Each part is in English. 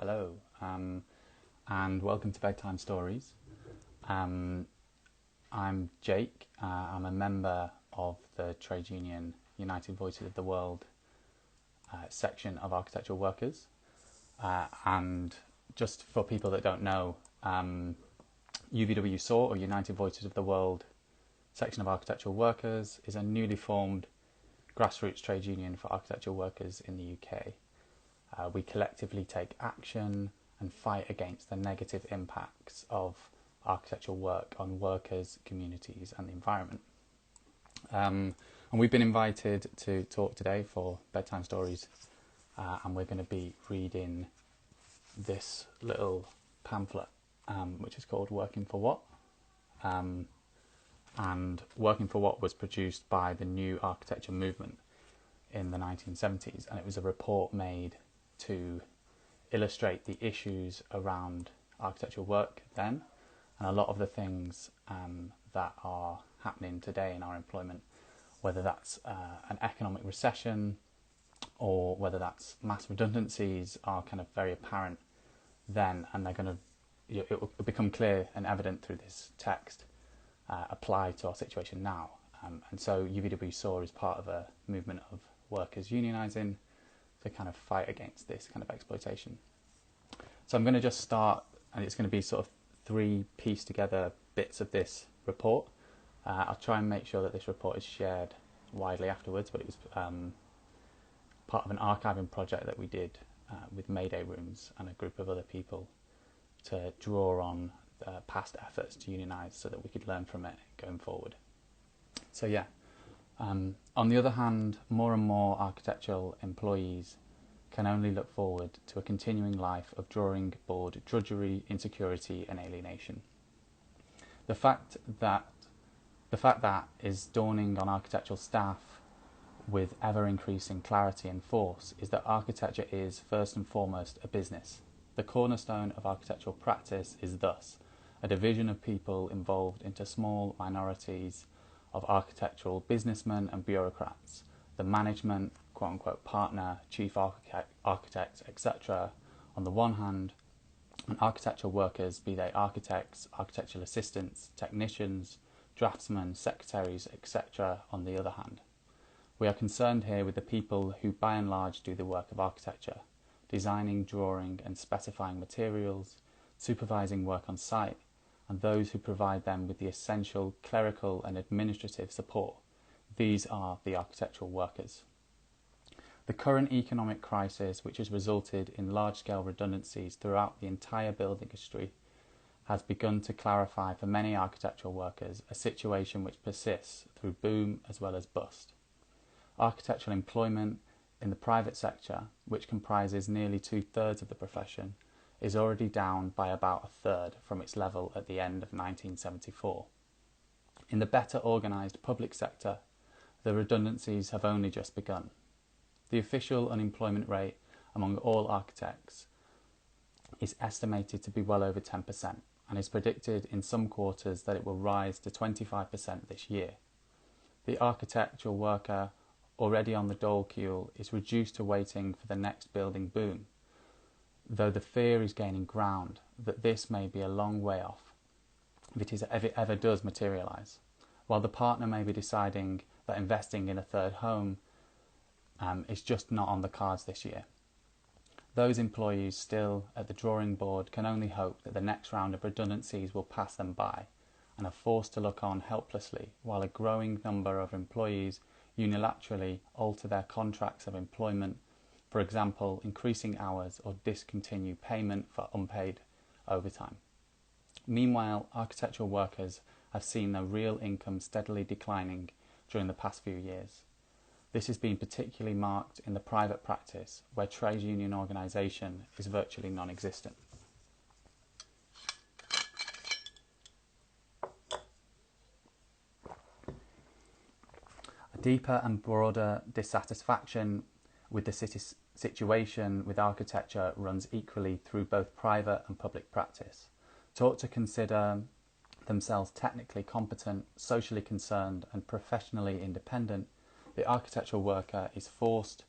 Hello, and welcome to Bedtime Stories. I'm Jake. I'm a member of the trade union United Voices of the World section of architectural workers. And just for people that don't know, UVW SOAR, or United Voices of the World section of architectural workers, is a newly formed grassroots trade union for architectural workers in the UK. We collectively take action and fight against the negative impacts of architectural work on workers, communities and the environment. And we've been invited to talk today for Bedtime Stories, and we're going to be reading this little pamphlet, which is called Working for What? And Working for What was produced by the New Architecture Movement in the 1970s, and it was a report made to illustrate the issues around architectural work then, and a lot of the things that are happening today in our employment, whether that's an economic recession or whether that's mass redundancies, are kind of very apparent then, and they're going to, it will become clear and evident through this text applied to our situation now. And so UVW SOAR is part of a movement of workers unionising to kind of fight against this kind of exploitation. So I'm going to just start, and it's going to be sort of three pieced together bits of this report. I'll try and make sure that this report is shared widely afterwards, but it was part of an archiving project that we did with Mayday Rooms and a group of other people to draw on past efforts to unionise so that we could learn from it going forward. So yeah. On the other hand, more and more architectural employees can only look forward to a continuing life of drawing board drudgery, insecurity and alienation. The fact that is dawning on architectural staff with ever-increasing clarity and force is that architecture is, first and foremost, a business. The cornerstone of architectural practice is thus a division of people involved into small minorities of architectural businessmen and bureaucrats, the management, quote-unquote partner, chief architect, etc. on the one hand, and architectural workers, be they architects, architectural assistants, technicians, draftsmen, secretaries, etc. on the other hand. We are concerned here with the people who by and large do the work of architecture, designing, drawing and specifying materials, supervising work on site, and those who provide them with the essential clerical and administrative support. These are the architectural workers. The current economic crisis, which has resulted in large-scale redundancies throughout the entire building industry, has begun to clarify for many architectural workers a situation which persists through boom as well as bust. Architectural employment in the private sector, which comprises nearly 2/3 of the profession, is already down by about 1/3 from its level at the end of 1974. In the better organised public sector, the redundancies have only just begun. The official unemployment rate among all architects is estimated to be well over 10%, and is predicted in some quarters that it will rise to 25% this year. The architectural worker already on the dole queue is reduced to waiting for the next building boom, though the fear is gaining ground that this may be a long way off if it ever does materialise, while the partner may be deciding that investing in a third home is just not on the cards this year. Those employees still at the drawing board can only hope that the next round of redundancies will pass them by and are forced to look on helplessly while a growing number of employees unilaterally alter their contracts of employment, for example, increasing hours or discontinue payment for unpaid overtime. Meanwhile, architectural workers have seen their real income steadily declining during the past few years. This has been particularly marked in the private practice, where trade union organisation is virtually non-existent. A deeper and broader dissatisfaction with the situation with architecture runs equally through both private and public practice. Taught to consider themselves technically competent, socially concerned and professionally independent, the architectural worker is forced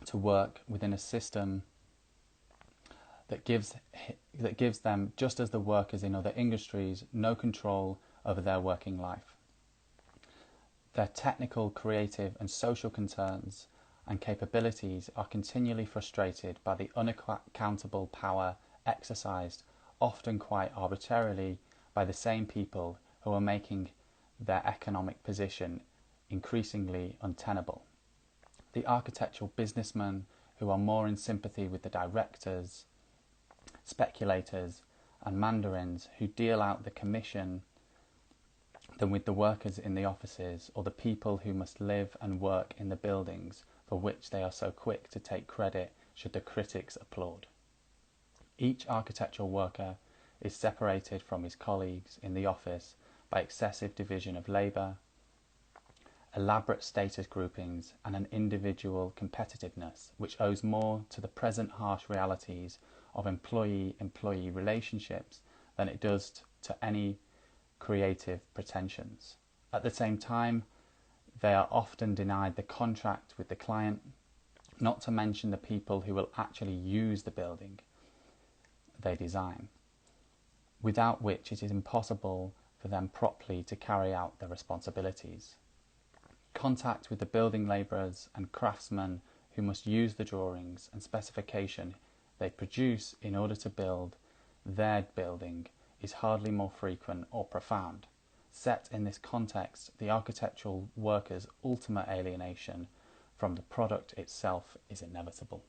to work within a system that gives them, just as the workers in other industries, no control over their working life. Their technical, creative and social concerns and capabilities are continually frustrated by the unaccountable power exercised, often quite arbitrarily, by the same people who are making their economic position increasingly untenable. The architectural businessmen who are more in sympathy with the directors, speculators and mandarins who deal out the commission than with the workers in the offices or the people who must live and work in the buildings for which they are so quick to take credit should the critics applaud. Each architectural worker is separated from his colleagues in the office by excessive division of labour, elaborate status groupings and an individual competitiveness which owes more to the present harsh realities of employee-employee relationships than it does to any creative pretensions. At the same time, they are often denied the contract with the client, not to mention the people who will actually use the building they design, without which it is impossible for them properly to carry out their responsibilities. Contact with the building labourers and craftsmen who must use the drawings and specification they produce in order to build their building is hardly more frequent or profound. Set in this context, the architectural worker's ultimate alienation from the product itself is inevitable.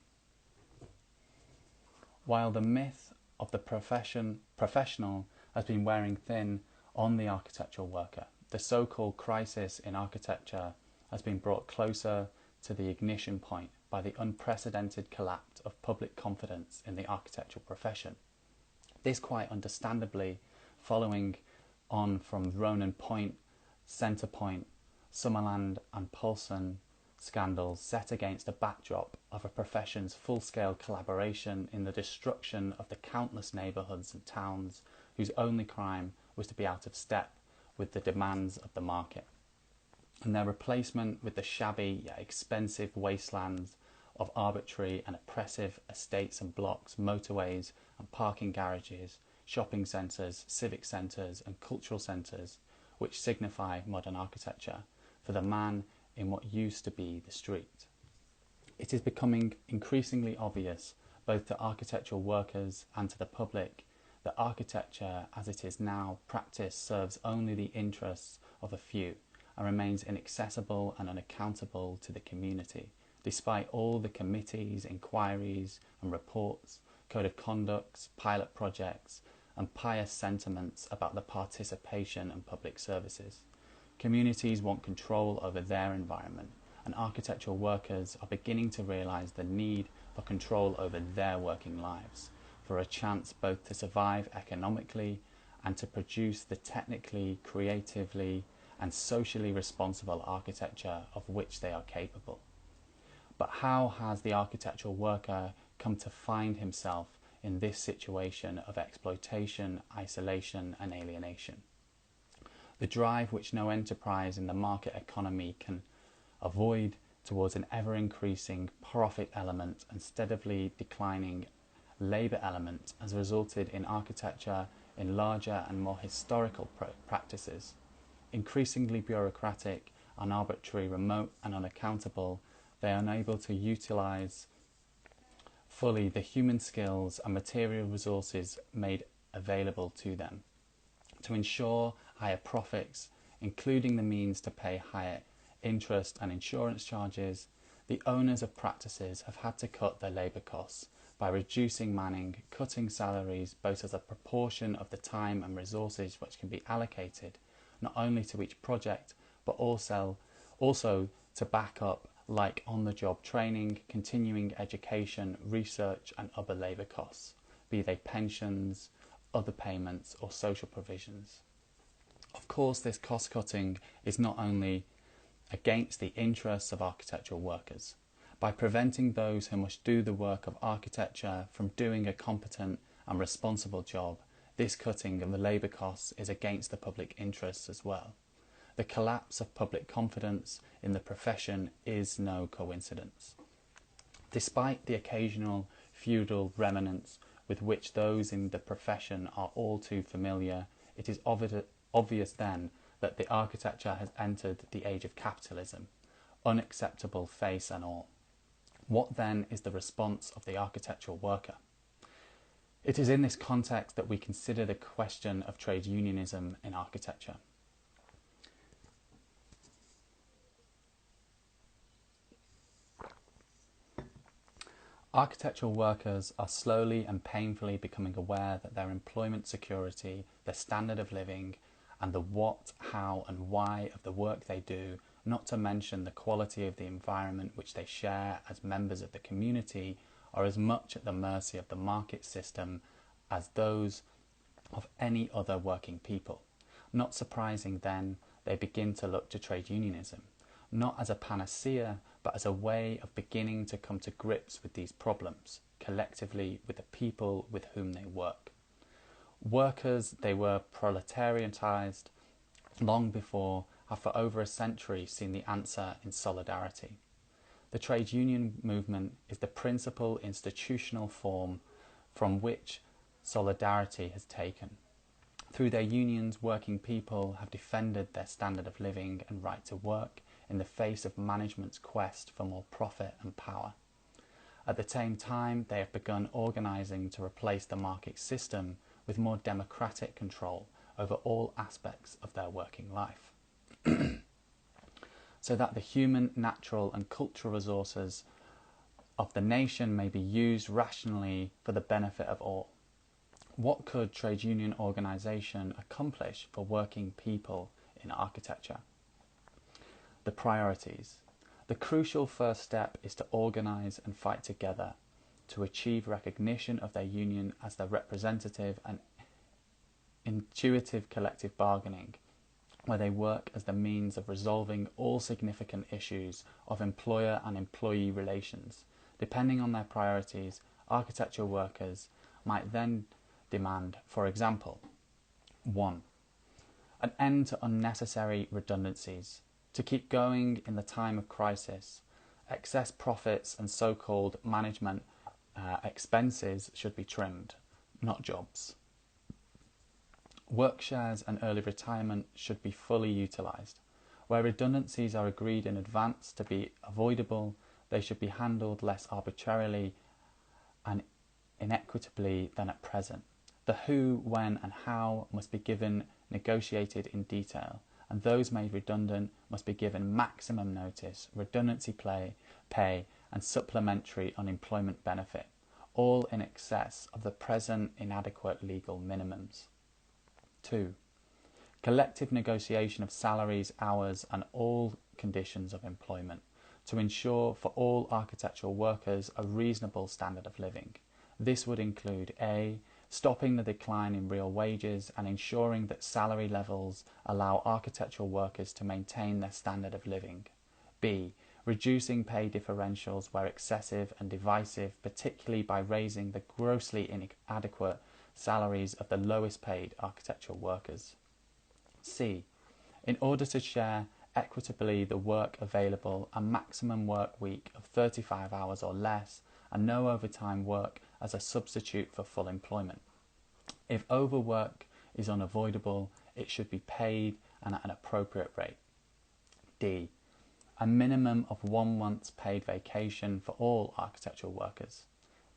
While the myth of the professional has been wearing thin on the architectural worker, the so-called crisis in architecture has been brought closer to the ignition point by the unprecedented collapse of public confidence in the architectural profession. This quite understandably following on from Ronan Point, Centre Point, Summerland and Paulson scandals set against a backdrop of a profession's full-scale collaboration in the destruction of the countless neighbourhoods and towns whose only crime was to be out of step with the demands of the market, and their replacement with the shabby yet expensive wastelands of arbitrary and oppressive estates and blocks, motorways and parking garages, shopping centres, civic centres and cultural centres, which signify modern architecture for the man in what used to be the street. It is becoming increasingly obvious, both to architectural workers and to the public, that architecture as it is now practiced serves only the interests of a few and remains inaccessible and unaccountable to the community, despite all the committees, inquiries and reports, code of conducts, pilot projects and pious sentiments about the participation and public services. Communities want control over their environment, and architectural workers are beginning to realise the need for control over their working lives, for a chance both to survive economically and to produce the technically, creatively and socially responsible architecture of which they are capable. But how has the architectural worker come to find himself in this situation of exploitation, isolation and alienation? The drive which no enterprise in the market economy can avoid towards an ever-increasing profit element and steadily declining labour element has resulted in architecture in larger and more historical practices. Increasingly bureaucratic and arbitrary, remote and unaccountable, they are unable to utilise fully the human skills and material resources made available to them. To ensure higher profits, including the means to pay higher interest and insurance charges, the owners of practices have had to cut their labour costs by reducing manning, cutting salaries both as a proportion of the time and resources which can be allocated not only to each project but also to back up like on-the-job training, continuing education, research and other labour costs, be they pensions, other payments or social provisions. Of course, this cost-cutting is not only against the interests of architectural workers. By preventing those who must do the work of architecture from doing a competent and responsible job, this cutting of the labour costs is against the public interests as well. The collapse of public confidence in the profession is no coincidence. Despite the occasional feudal remnants with which those in the profession are all too familiar, it is obvious then that the architecture has entered the age of capitalism, unacceptable face and all. What then is the response of the architectural worker? It is in this context that we consider the question of trade unionism in architecture. Architectural workers are slowly and painfully becoming aware that their employment security, their standard of living, and the what, how and why of the work they do, not to mention the quality of the environment which they share as members of the community, are as much at the mercy of the market system as those of any other working people. Not surprising then, they begin to look to trade unionism, not as a panacea, but as a way of beginning to come to grips with these problems, collectively with the people with whom they work. Workers, they were proletariatized long before, have for over a century seen the answer in solidarity. The trade union movement is the principal institutional form from which solidarity has taken. Through their unions, working people have defended their standard of living and right to work in the face of management's quest for more profit and power. At the same time, they have begun organising to replace the market system with more democratic control over all aspects of their working life, so that the human, natural and cultural resources of the nation may be used rationally for the benefit of all. What could trade union organisation accomplish for working people in architecture? The priorities. The crucial first step is to organise and fight together to achieve recognition of their union as the representative and intuitive collective bargaining, where they work as the means of resolving all significant issues of employer and employee relations. Depending on their priorities, architectural workers might then demand, for example, 1. An end to unnecessary redundancies. To keep going in the time of crisis, excess profits and so-called management expenses should be trimmed, not jobs. Work shares and early retirement should be fully utilised. Where redundancies are agreed in advance to be avoidable, they should be handled less arbitrarily and inequitably than at present. The who, when and how must be negotiated in detail, and those made redundant must be given maximum notice, redundancy pay and supplementary unemployment benefit, all in excess of the present inadequate legal minimums. 2. Collective negotiation of salaries, hours and all conditions of employment to ensure for all architectural workers a reasonable standard of living. This would include A. Stopping the decline in real wages and ensuring that salary levels allow architectural workers to maintain their standard of living. B. Reducing pay differentials where excessive and divisive, particularly by raising the grossly inadequate salaries of the lowest paid architectural workers. C. In order to share equitably the work available, a maximum work week of 35 hours or less, and no overtime work as a substitute for full employment. If overwork is unavoidable, it should be paid and at an appropriate rate. D. A minimum of 1 month's paid vacation for all architectural workers.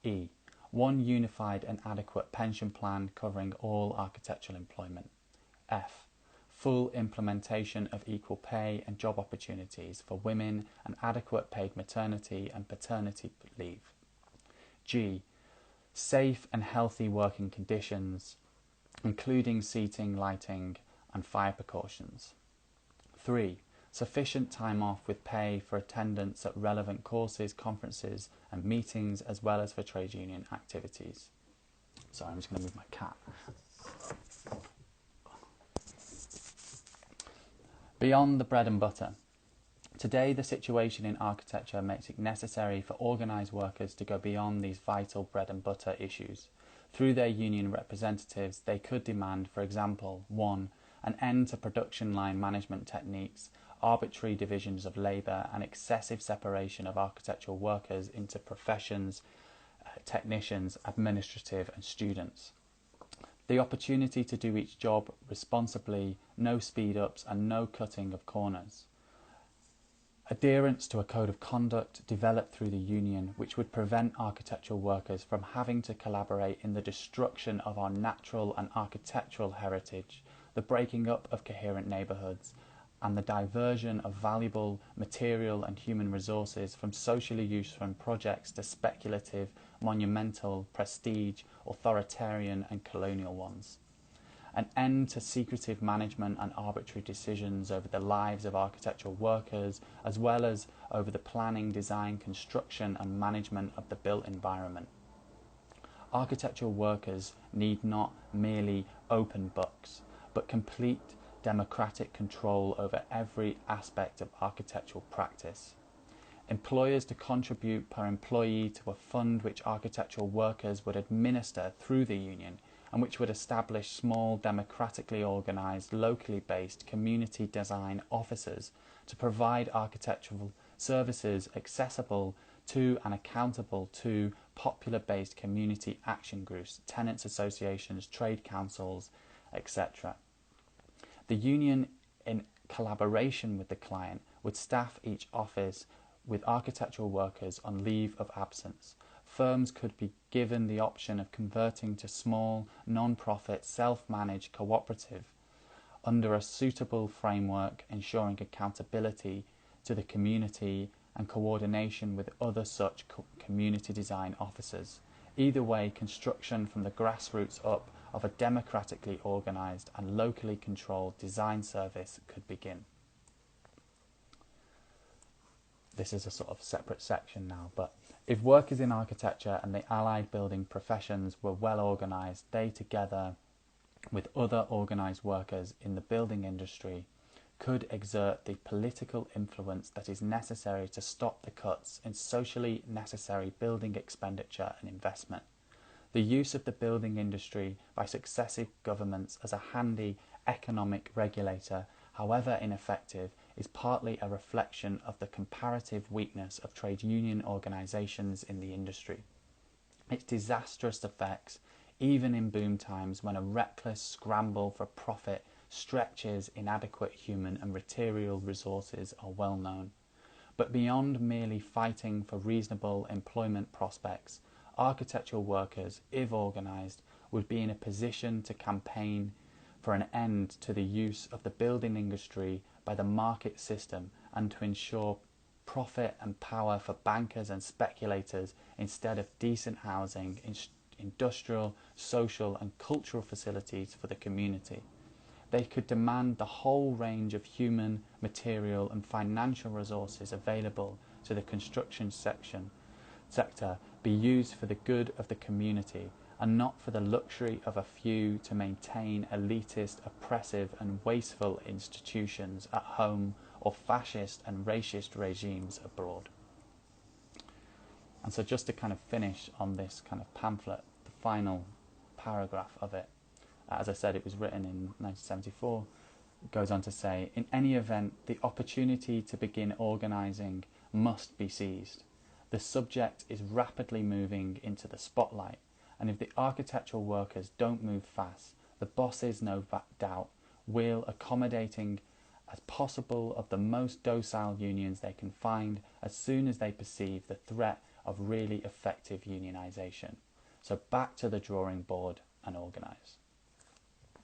E. One unified and adequate pension plan covering all architectural employment. F. Full implementation of equal pay and job opportunities for women and adequate paid maternity and paternity leave. G. Safe and healthy working conditions, including seating, lighting and fire precautions. 3. Sufficient time off with pay for attendance at relevant courses, conferences and meetings, as well as for trade union activities. Sorry, I'm just going to move my cat. Beyond the bread and butter. Today, the situation in architecture makes it necessary for organised workers to go beyond these vital bread and butter issues. Through their union representatives, they could demand, for example, 1. An end to production line management techniques, arbitrary divisions of labour and excessive separation of architectural workers into professions technicians, administrative and students. The opportunity to do each job responsibly, no speed-ups and no cutting of corners. Adherence to a code of conduct developed through the union which would prevent architectural workers from having to collaborate in the destruction of our natural and architectural heritage, the breaking up of coherent neighbourhoods, and the diversion of valuable material and human resources from socially useful projects to speculative, monumental, prestige, authoritarian and colonial ones. An end to secretive management and arbitrary decisions over the lives of architectural workers, as well as over the planning, design, construction and management of the built environment. Architectural workers need not merely open books, but complete democratic control over every aspect of architectural practice. Employers to contribute per employee to a fund which architectural workers would administer through the union, and which would establish small, democratically organised, locally based community design offices to provide architectural services accessible to and accountable to popular-based community action groups, tenants associations, trade councils, etc. The union, in collaboration with the client, would staff each office with architectural workers on leave of absence. Firms could be given the option of converting to small, non-profit, self-managed cooperative under a suitable framework ensuring accountability to the community and coordination with other such community design officers. Either way, construction from the grassroots up of a democratically organised and locally controlled design service could begin. This is a sort of separate section now, but if workers in architecture and the allied building professions were well organised, they together with other organised workers in the building industry could exert the political influence that is necessary to stop the cuts in socially necessary building expenditure and investment. The use of the building industry by successive governments as a handy economic regulator, however ineffective, is partly a reflection of the comparative weakness of trade union organisations in the industry. Its disastrous effects, even in boom times when a reckless scramble for profit stretches inadequate human and material resources, are well known. But beyond merely fighting for reasonable employment prospects, architectural workers, if organised, would be in a position to campaign for an end to the use of the building industry by the market system and to ensure profit and power for bankers and speculators instead of decent housing, industrial, social and cultural facilities for the community. They could demand the whole range of human, material and financial resources available to the construction sector be used for the good of the community and not for the luxury of a few to maintain elitist, oppressive and wasteful institutions at home or fascist and racist regimes abroad. And so just to kind of finish on this kind of pamphlet, the final paragraph of it, as I said, it was written in 1974, it goes on to say, in any event, the opportunity to begin organising must be seized. The subject is rapidly moving into the spotlight, and if the architectural workers don't move fast, the bosses, no doubt, will, accommodating as possible of the most docile unions they can find as soon as they perceive the threat of really effective unionisation. So back to the drawing board and organise.